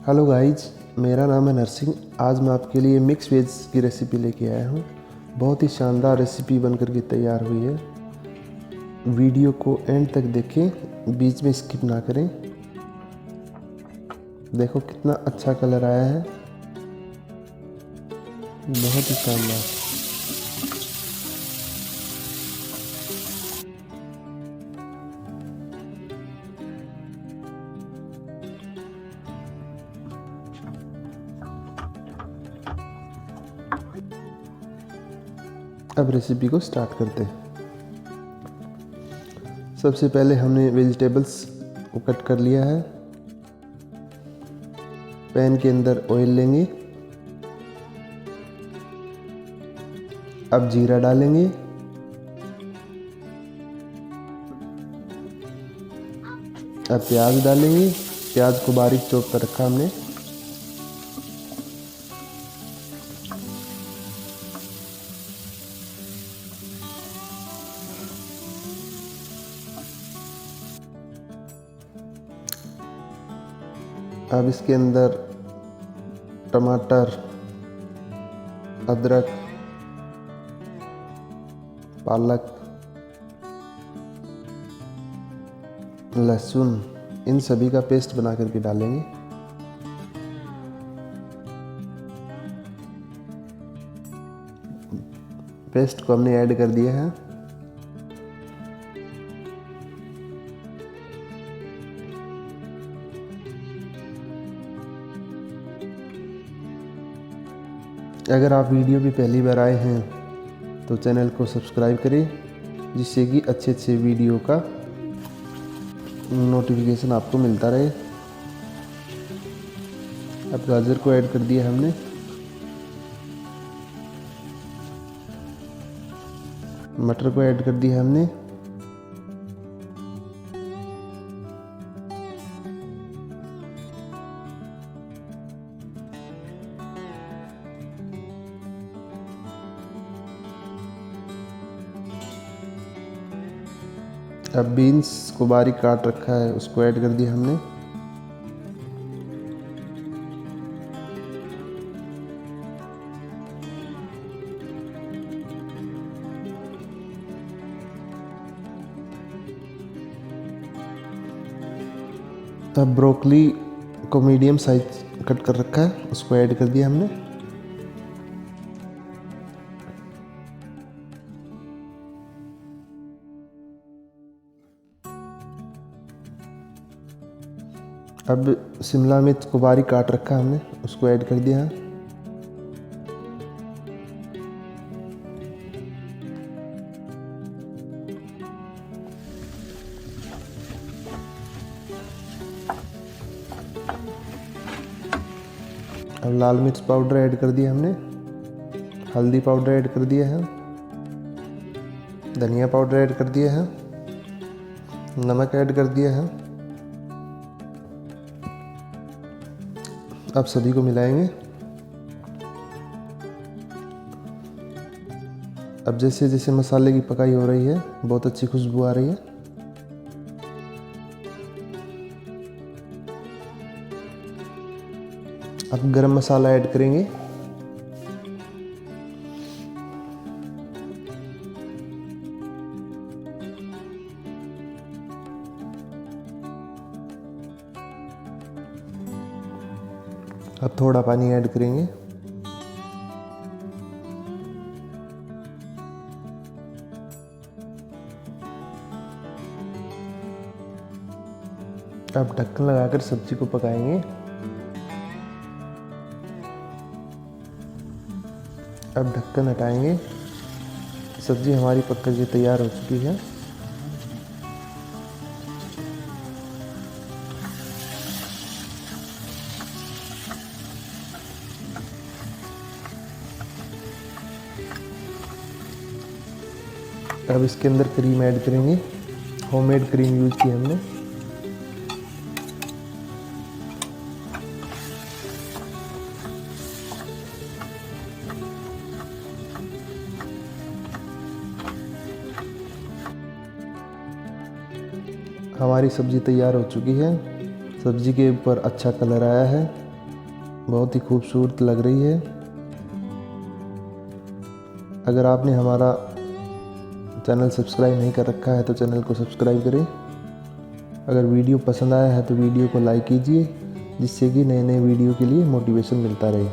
Hello guys, मेरा नाम है नरसिंह। आज मैं आपके लिए मिक्स वेज की रेसिपी लेके आया हूँ। बहुत ही शानदार रेसिपी बनकर के तैयार हुई है। वीडियो को एंड तक देखें, बीच में स्किप ना करें। देखो कितना अच्छा कलर आया है, बहुत ही शानदार। अब रेसिपी को स्टार्ट करते हैं। सबसे पहले हमने वेजिटेबल्स को कट कर लिया है। पैन के अंदर ऑयल लेंगे। अब जीरा डालेंगे। अब प्याज डालेंगे। प्याज को बारीक चॉप कर रखा हमने। अब इसके अंदर टमाटर, अदरक, पालक, लहसुन, इन सभी का पेस्ट बना करके डालेंगे। पेस्ट को हमने ऐड कर दिया है। अगर आप वीडियो पे पहली बार आए हैं तो चैनल को सब्सक्राइब करें, जिससे कि अच्छे अच्छे वीडियो का नोटिफिकेशन आपको मिलता रहे। अब गाजर को ऐड कर दिया हमने। मटर को ऐड कर दिया हमने। अब बीन्स को बारीक काट रखा है, उसको ऐड कर दिया हमने। अब ब्रोकली को मीडियम साइज कट कर रखा है, उसको ऐड कर दिया हमने। अब शिमला मिर्च को बारीक काट रखा है हमने, उसको ऐड कर दिया है। अब लाल मिर्च पाउडर ऐड कर दिया हमने। हल्दी पाउडर ऐड कर दिया है। धनिया पाउडर ऐड कर दिया है। नमक ऐड कर दिया है। अब सभी को मिलाएंगे। अब जैसे जैसे मसाले की पकाई हो रही है, बहुत अच्छी खुशबू आ रही है। अब गरम मसाला ऐड करेंगे। अब थोड़ा पानी ऐड करेंगे। अब ढक्कन लगाकर सब्जी को पकाएंगे। अब ढक्कन हटाएंगे। सब्जी हमारी पक कर के तैयार हो चुकी है। अब इसके अंदर क्रीम ऐड करेंगे। होममेड क्रीम यूज की हमने। हमारी सब्ज़ी तैयार हो चुकी है। सब्ज़ी के ऊपर अच्छा कलर आया है। बहुत ही खूबसूरत लग रही है। अगर आपने हमारा चैनल सब्सक्राइब नहीं कर रखा है तो चैनल को सब्सक्राइब करें। अगर वीडियो पसंद आया है तो वीडियो को लाइक कीजिए, जिससे कि नए नए वीडियो के लिए मोटिवेशन मिलता रहे।